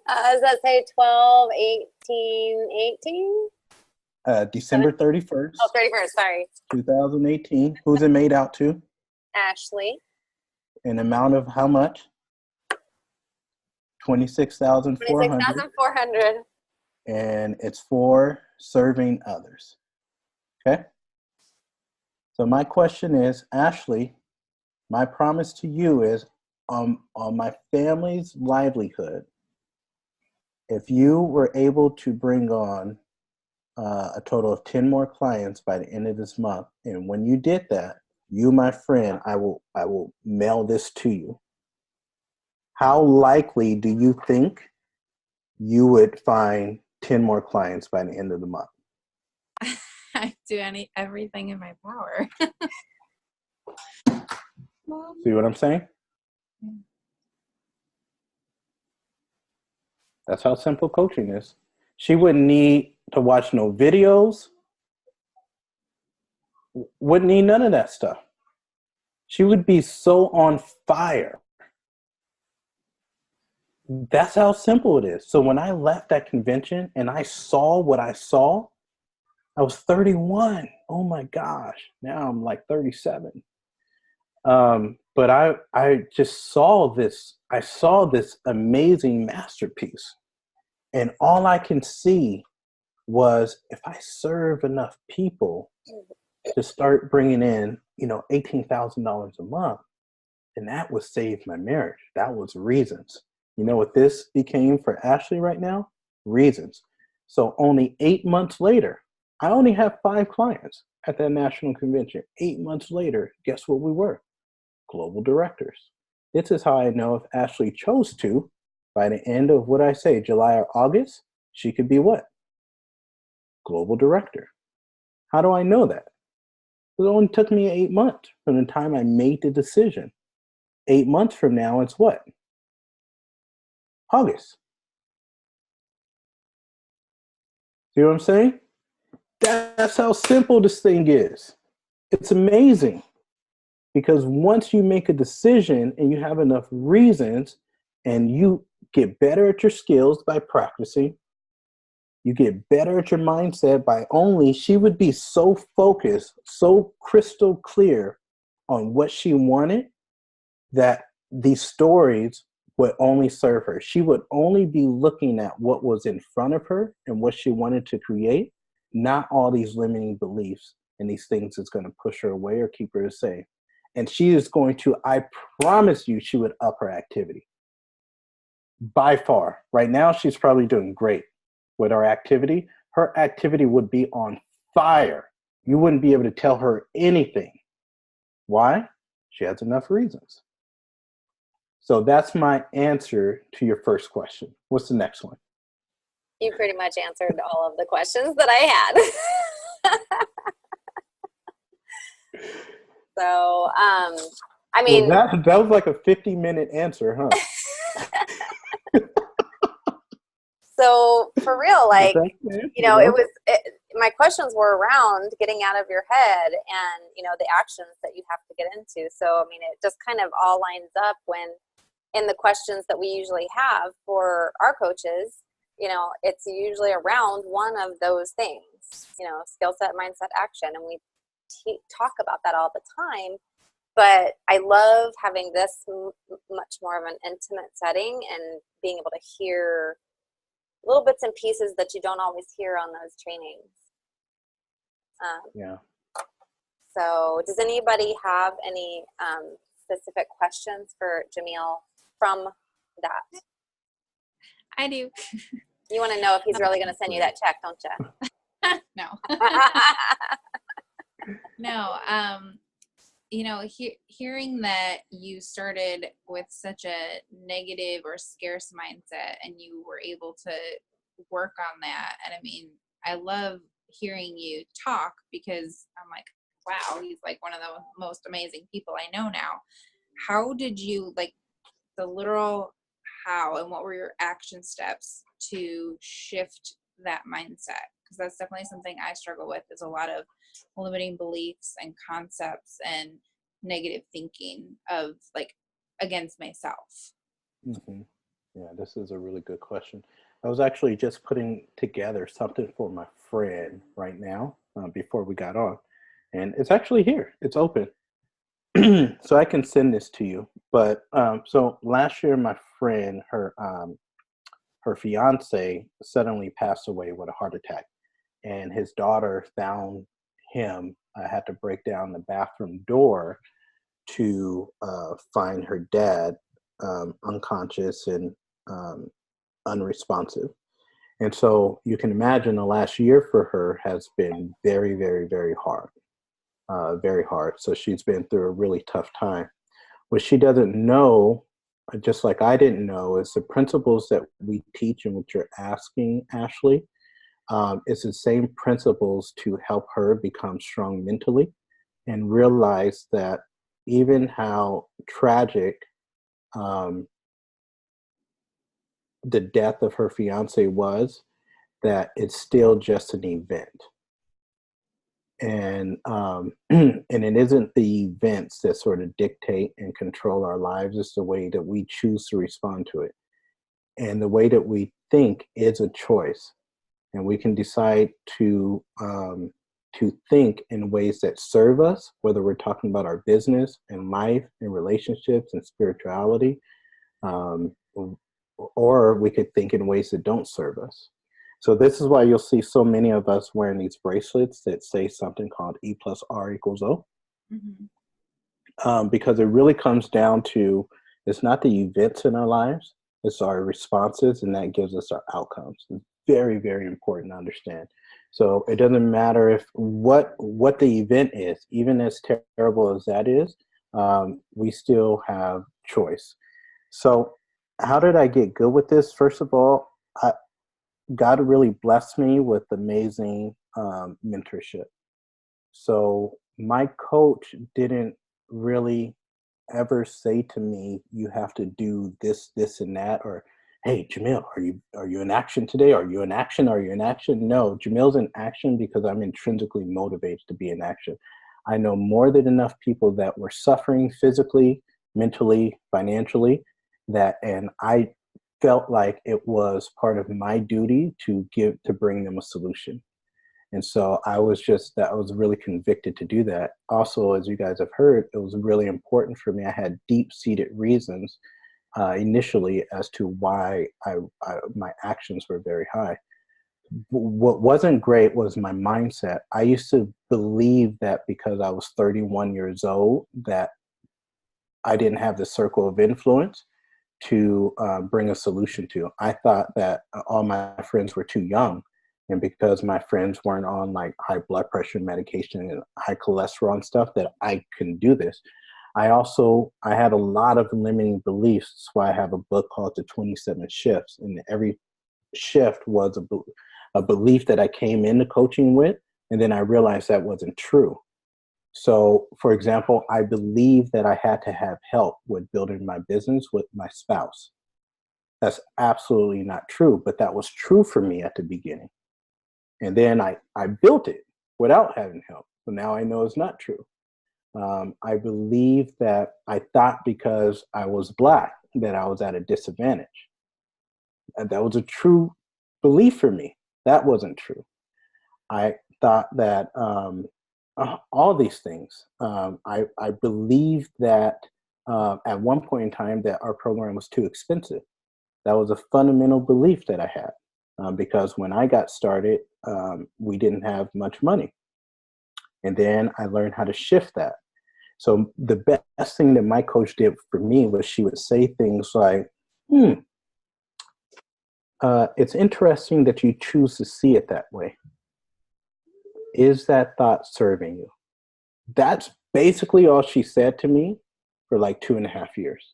Does that say 12/18/18? December 31st. Oh, 31st, sorry. 2018. Who's it made out to? Ashley. An amount of how much? 26,400. 26,400. And it's for serving others. Okay? So my question is, Ashley, my promise to you is on my family's livelihood, if you were able to bring on a total of 10 more clients by the end of this month, and when you did that, you, my friend, I will mail this to you. How likely do you think you would find 10 more clients by the end of the month? I do everything in my power. See what I'm saying? Yeah. That's how simple coaching is. She wouldn't need to watch no videos. Wouldn't need none of that stuff. She would be so on fire. That's how simple it is. So when I left that convention and I saw what I saw, I was 31. Oh my gosh. Now I'm like 37. But I just saw this. I saw this amazing masterpiece. And all I can see was if I serve enough people to start bringing in, $18,000 a month, and that would save my marriage. That was reasons. You know what this became for Ashley right now? Reasons. So only 8 months later, I only have 5 clients at that national convention. 8 months later, guess what we were? Global directors. This is how I know if Ashley chose to, by the end of what I say, July or August, she could be what? Global director. How do I know that? It only took me 8 months from the time I made the decision. 8 months from now, it's what? August. See what I'm saying? That's how simple this thing is. It's amazing. Because once you make a decision and you have enough reasons and you get better at your skills by practicing, you get better at your mindset by she would be so focused, so crystal clear on what she wanted that these stories would only serve her. She would only be looking at what was in front of her and what she wanted to create, not all these limiting beliefs and these things that's going to push her away or keep her the same. And she is going to, I promise you, she would up her activity. By far. Right now, she's probably doing great with her activity. Her activity would be on fire. You wouldn't be able to tell her anything Why? She has enough reasons. So that's my answer to your first question. What's the next one? You pretty much answered all of the questions that I had. So, I mean, well, that was like a 50-minute answer, huh? So for real, like, you know, my questions were around getting out of your head and, you know, the actions that you have to get into. So, I mean, it just kind of all lines up when in the questions that we usually have for our coaches, you know, it's usually around one of those things, you know, skill set, mindset, action. And we talk about that all the time. But I love having this much more of an intimate setting and being able to hear little bits and pieces that you don't always hear on those trainings. Yeah. So does anybody have any specific questions for Jamil from that? I do. You want to know if he's really going to send you that check, don't you? No. No. You know, hearing that you started with such a negative or scarce mindset and you were able to work on that. And I mean, I love hearing you talk because I'm like, wow, he's like one of the most amazing people I know now. How did you, like, the literal how and what were your action steps to shift that mindset? Because that's definitely something I struggle with, is a lot of limiting beliefs and concepts and negative thinking of, like, against myself. Mm-hmm. Yeah, this is a really good question. I was actually just putting together something for my friend right now before we got on, and it's actually here. It's open. So I can send this to you. But so last year, my friend, her fiance suddenly passed away with a heart attack, and his daughter found him. I had to break down the bathroom door to find her dad unconscious and unresponsive. And so you can imagine the last year for her has been very, very, very hard. Very hard. So she's been through a really tough time. What she doesn't know, just like I didn't know, is the principles that we teach and what you're asking, Ashley, it's the same principles to help her become strong mentally and realize that even how tragic the death of her fiance was, that it's still just an event. And and it isn't the events that sort of dictate and control our lives. It's the way that we choose to respond to it. And the way that we think is a choice. And we can decide to think in ways that serve us, whether we're talking about our business and life and relationships and spirituality, or we could think in ways that don't serve us. So this is why you'll see so many of us wearing these bracelets that say something called E plus R equals O. Mm-hmm. Because it really comes down to, it's not the events in our lives, it's our responses, and that gives us our outcomes. It's very, very important to understand. So it doesn't matter if what the event is, even as terrible as that is, we still have choice. So how did I get good with this? First of all, God really blessed me with amazing mentorship. So my coach didn't really ever say to me, you have to do this, this, and that, or, hey, Jamil, are you in action today? Are you in action? Are you in action? No, Jamil's in action because I'm intrinsically motivated to be in action. I know more than enough people that were suffering physically, mentally, financially, and I felt like it was part of my duty to bring them a solution. And so I was really convicted to do that. Also, as you guys have heard, it was really important for me. I had deep-seated reasons initially as to why my actions were very high. What wasn't great was my mindset. I used to believe that because I was 31 years old, that I didn't have the circle of influence to bring a solution to. I thought that all my friends were too young And because my friends weren't on like high blood pressure medication and high cholesterol and stuff, that I couldn't do this. I had a lot of limiting beliefs. That's why I have a book called The 27 Shifts. And every shift was a belief that I came into coaching with. And then I realized that wasn't true. So, for example, I believed that I had to have help with building my business with my spouse. That's absolutely not true, but that was true for me at the beginning. And then I built it without having help. So now I know it's not true. I believe that I thought because I was Black that I was at a disadvantage. And that was a true belief for me. That wasn't true. I thought that all these things. I believed that at one point in time that our program was too expensive. That was a fundamental belief that I had because when I got started, we didn't have much money. And then I learned how to shift that. So the best thing that my coach did for me was she would say things like, it's interesting that you choose to see it that way. Is that thought serving you? That's basically all she said to me for like 2.5 years.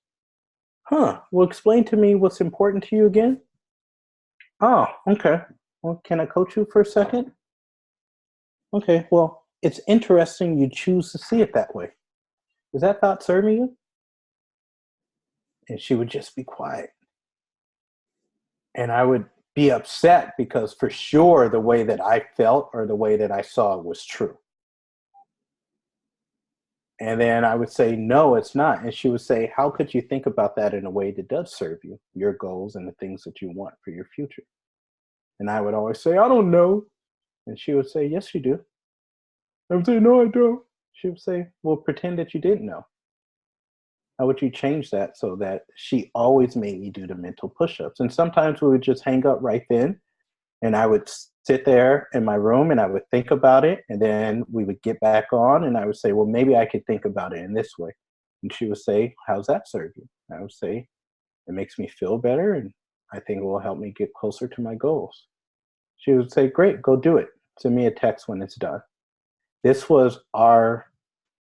Well, explain to me what's important to you again. Oh, okay. Well, can I coach you for a second? Okay, well, it's interesting you choose to see it that way. Is that thought serving you? And she would just be quiet. And I would be upset because for sure the way that I felt or the way that I saw it was true. And then I would say, no, it's not. And she would say, how could you think about that in a way that does serve you, your goals and the things that you want for your future? And I would always say, I don't know. And she would say, yes, you do. I would say, no, I don't. She would say, well, pretend that you didn't know. How would you change that so that she always made me do the mental push-ups? And sometimes we would just hang up right then. And I would sit there in my room and I would think about it. And then we would get back on and I would say, well, maybe I could think about it in this way. And she would say, how's that serve you? And I would say, it makes me feel better. And I think it will help me get closer to my goals. She would say, great, go do it. Send me a text when it's done. This was our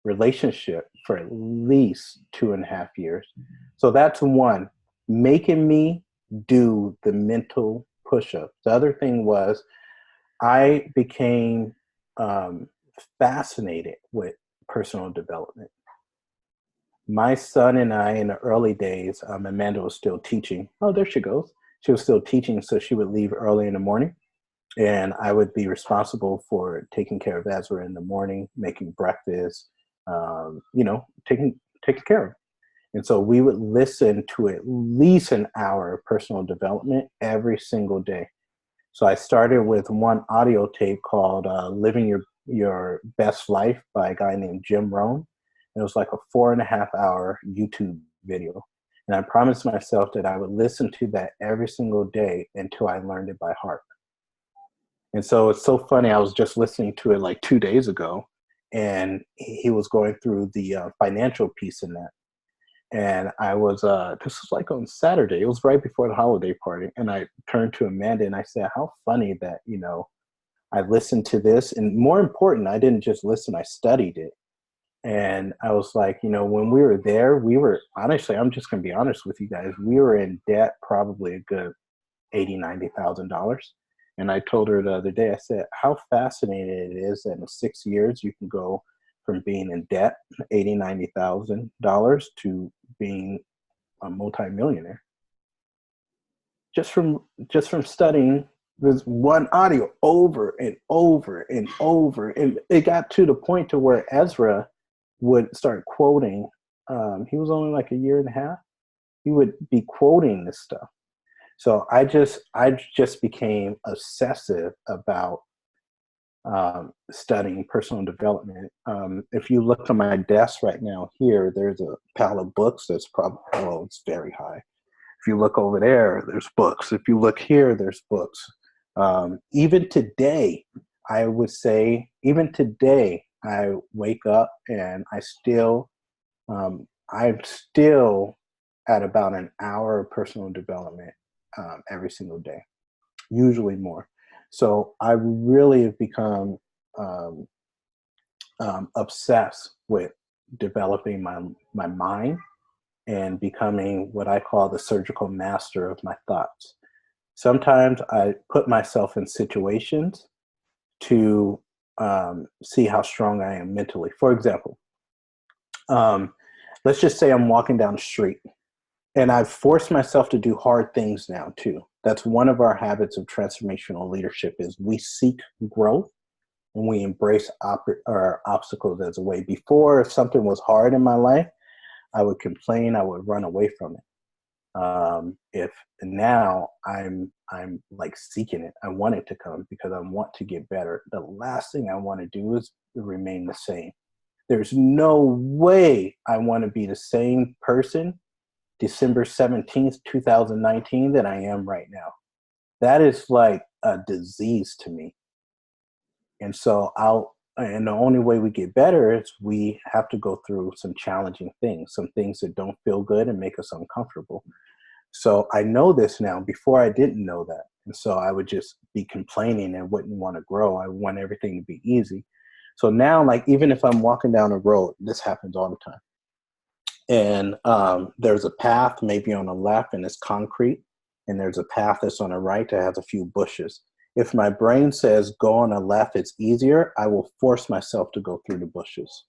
relationship for at least 2.5 years. So that's one, making me do the mental push-up. The other thing was I became fascinated with personal development. My son and I, in the early days, Amanda was still teaching. Oh, there she goes. She was still teaching, so she would leave early in the morning. And I would be responsible for taking care of Ezra in the morning, making breakfast, taking care of him. And so we would listen to at least an hour of personal development every single day. So I started with one audio tape called Living Your Best Life by a guy named Jim Rohn. It was like a 4.5-hour YouTube video. And I promised myself that I would listen to that every single day until I learned it by heart. And so it's so funny. I was just listening to it like 2 days ago, and he was going through the financial piece in that. And I was, this was like on Saturday. It was right before the holiday party. And I turned to Amanda and I said, how funny that, I listened to this. And more important, I didn't just listen, I studied it. And I was like, when we were there, we were, honestly, I'm just going to be honest with you guys, we were in debt probably a good $80,000, $90,000. And I told her the other day, I said, how fascinating it is that in 6 years you can go from being in debt, $80,000, $90,000, to being a multimillionaire. Just from studying this one audio over and over and over. And it got to the point to where Ezra would start quoting. He was only like 1.5 years. He would be quoting this stuff. So I just became obsessive about studying personal development. If you look on my desk right now here, there's a pile of books that's probably, well, it's very high. If you look over there, there's books. If you look here, there's books. Even today, I would say, even today, I wake up and I'm still at about an hour of personal development every single day, usually more. So I really have become obsessed with developing my mind and becoming what I call the surgical master of my thoughts. Sometimes I put myself in situations to see how strong I am mentally. For example, let's just say I'm walking down the street, and I've forced myself to do hard things now too. That's one of our habits of transformational leadership is we seek growth and we embrace our obstacles as a way. Before, if something was hard in my life, I would complain, I would run away from it. If now I'm like seeking it, I want it to come because I want to get better. The last thing I want to do is remain the same. There's no way I want to be the same person December 17th, 2019 that I am right now. That is like a disease to me. And so and the only way we get better is we have to go through some challenging things, some things that don't feel good and make us uncomfortable. So I know this now. Before I didn't know that. And so I would just be complaining and wouldn't want to grow. I want everything to be easy. So now, like, even if I'm walking down a road, this happens all the time. And there's a path maybe on the left and it's concrete. And there's a path that's on the right that has a few bushes. If my brain says go on the left, it's easier, I will force myself to go through the bushes.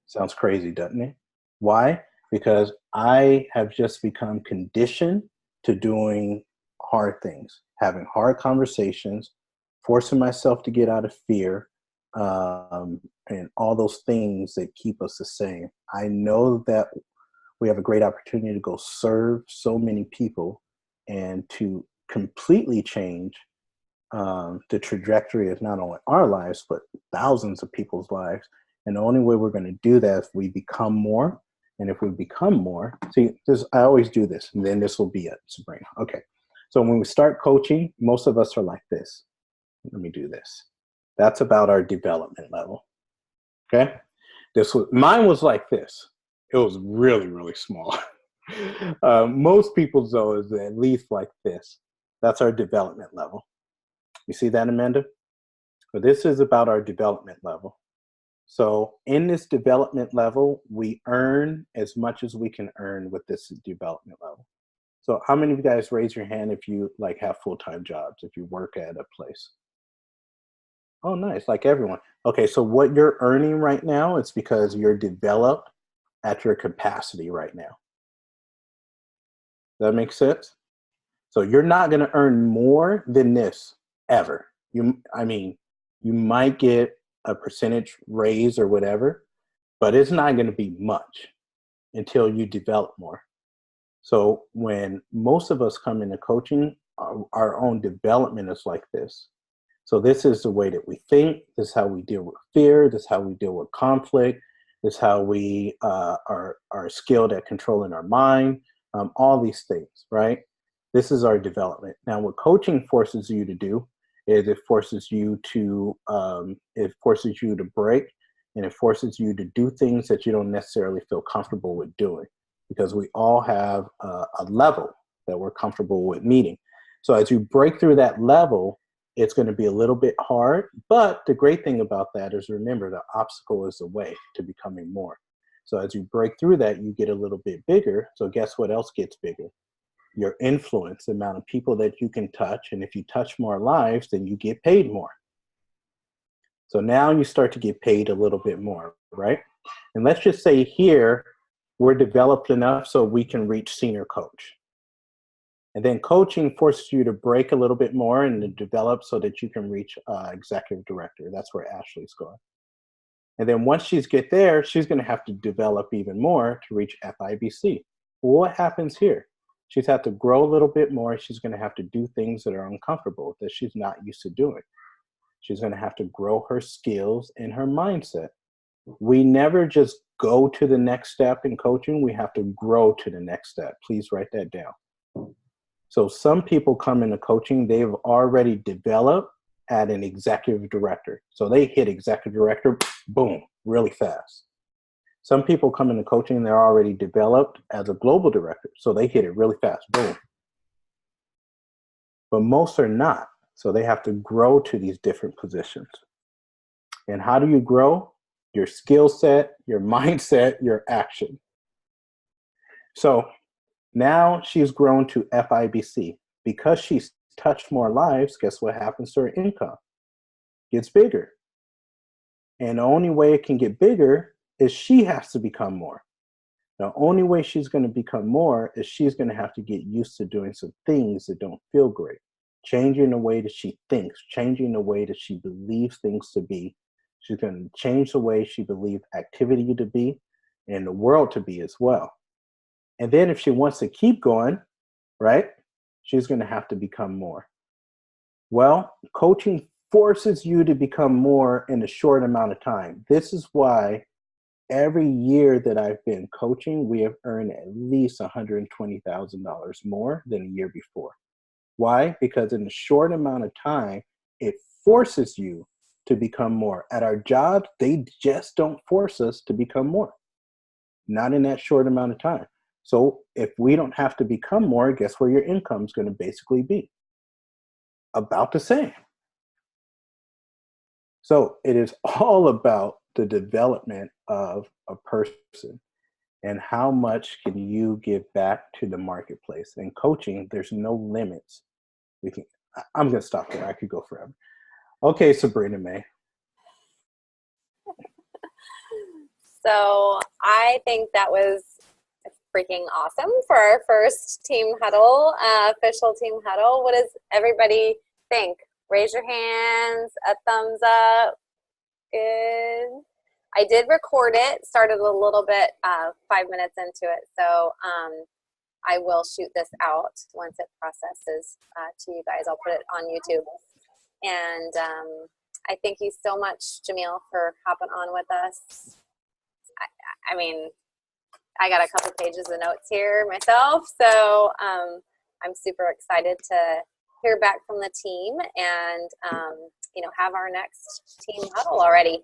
Sounds crazy, doesn't it? Why? Because I have just become conditioned to doing hard things, having hard conversations, forcing myself to get out of fear, and all those things that keep us the same. I know that we have a great opportunity to go serve so many people and to completely change the trajectory of not only our lives, but thousands of people's lives. And the only way we're going to do that is we become more. And if we become more, see, I always do this, and then this will be it, Sabrina. Okay. So when we start coaching, most of us are like this. Let me do this. That's about our development level. Okay. Mine was like this. It was really, really small. Most people's, though, is at least like this. That's our development level. You see that, Amanda? So this is about our development level. So in this development level, we earn as much as we can earn with this development level. So how many of you guys raise your hand if you like have full-time jobs, if you work at a place? Oh, nice, like everyone. Okay, so what you're earning right now is because you're developed at your capacity right now. Does that make sense? So you're not gonna earn more than this ever. You might get a percentage raise or whatever, but it's not going to be much until you develop more. So when most of us come into coaching, our own development is like this. So this is the way that we think. This is how we deal with fear. This is how we deal with conflict. This is how we are skilled at controlling our mind. All these things, right? This is our development. Now, what coaching forces you to do is it forces you to break, and it forces you to do things that you don't necessarily feel comfortable with doing, because we all have a level that we're comfortable with meeting. So as you break through that level, it's going to be a little bit hard, but the great thing about that is, remember, the obstacle is the way to becoming more. So as you break through that, you get a little bit bigger. So guess what else gets bigger? Your influence, the amount of people that you can touch. And if you touch more lives, then you get paid more. So now you start to get paid a little bit more, right? And let's just say here, we're developed enough so we can reach senior coach. And then coaching forces you to break a little bit more and to develop so that you can reach executive director. That's where Ashley's going. And then once she's get there, she's going to have to develop even more to reach FIBC. Well, what happens here? She's had to grow a little bit more. She's going to have to do things that are uncomfortable, that she's not used to doing. She's going to have to grow her skills and her mindset. We never just go to the next step in coaching. We have to grow to the next step. Please write that down. So some people come into coaching, they've already developed at an executive director. So they hit executive director, boom, really fast. Some people come into coaching, they're already developed as a global director. So they hit it really fast, boom. But most are not. So they have to grow to these different positions. And how do you grow? Your skill set, your mindset, your action. So now she's grown to FIBC. Because she's touched more lives, guess what happens to her income? Gets bigger. And the only way it can get bigger is she has to become more. The only way she's going to become more is she's going to have to get used to doing some things that don't feel great. Changing the way that she thinks, changing the way that she believes things to be. She's going to change the way she believes activity to be and the world to be as well. And then if she wants to keep going, right, she's going to have to become more. Well, coaching forces you to become more in a short amount of time. This is why every year that I've been coaching, we have earned at least $120,000 more than a year before. Why? Because in a short amount of time, it forces you to become more. At our jobs, they just don't force us to become more. Not in that short amount of time. So if we don't have to become more, guess where your income is going to basically be? About the same. So it is all about the development of a person and how much can you give back to the marketplace. In coaching, there's no limits. I'm going to stop there. I could go forever. Okay, Sabrina May. So I think that was freaking awesome for our first team huddle, official team huddle. What does everybody think? Raise your hands, a thumbs up. Good. I did record it, started a little bit 5 minutes into it. So I will shoot this out once it processes to you guys. I'll put it on YouTube. And I thank you so much, Jamil, for hopping on with us. I mean, I got a couple pages of notes here myself, so I'm super excited to hear back from the team and have our next team huddle already.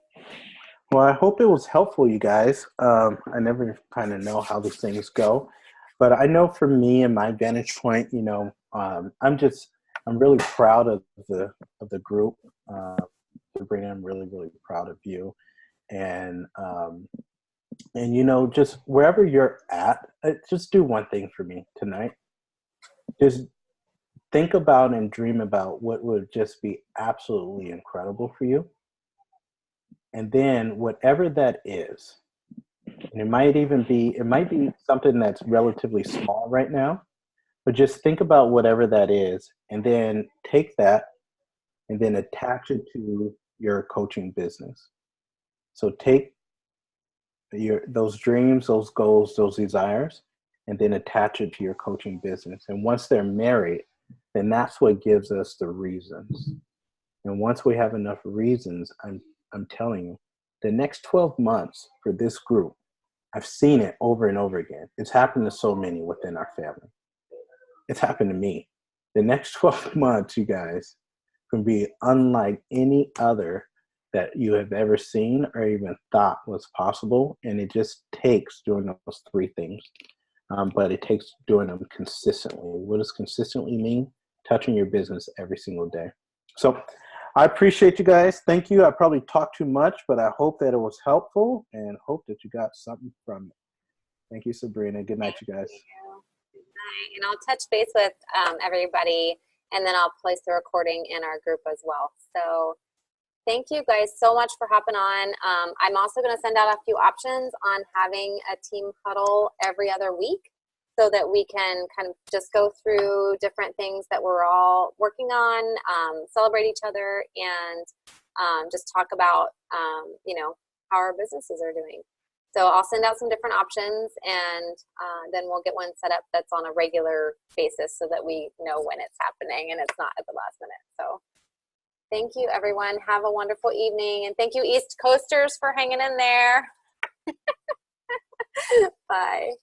Well, I hope it was helpful, you guys. I never kind of know how these things go, but I know for me and my vantage point, I'm really proud of the group. Sabrina, I'm really, really proud of you, and just wherever you're at, just do one thing for me tonight. Just think about and dream about what would just be absolutely incredible for you. And then whatever that is, and it might be something that's relatively small right now, but just think about whatever that is, and then take that and then attach it to your coaching business. So take those dreams, those goals, those desires, and then attach it to your coaching business. And once they're married, then that's what gives us the reasons. And once we have enough reasons, I'm telling you, the next 12 months for this group, I've seen it over and over again. It's happened to so many within our family. It's happened to me. The next 12 months, you guys, can be unlike any other that you have ever seen or even thought was possible. And it just takes doing those three things. But it takes doing them consistently. What does consistently mean? Touching your business every single day. So I appreciate you guys. Thank you. I probably talked too much, but I hope that it was helpful and hope that you got something from it. Thank you, Sabrina. Good night, you guys. Good night. And I'll touch base with everybody, and then I'll place the recording in our group as well. So thank you guys so much for hopping on. I'm also going to send out a few options on having a team huddle every other week so that we can kind of just go through different things that we're all working on, celebrate each other, and just talk about, how our businesses are doing. So I'll send out some different options, and then we'll get one set up that's on a regular basis so that we know when it's happening and it's not at the last minute. So thank you, everyone. Have a wonderful evening. And thank you, East Coasters, for hanging in there. Bye.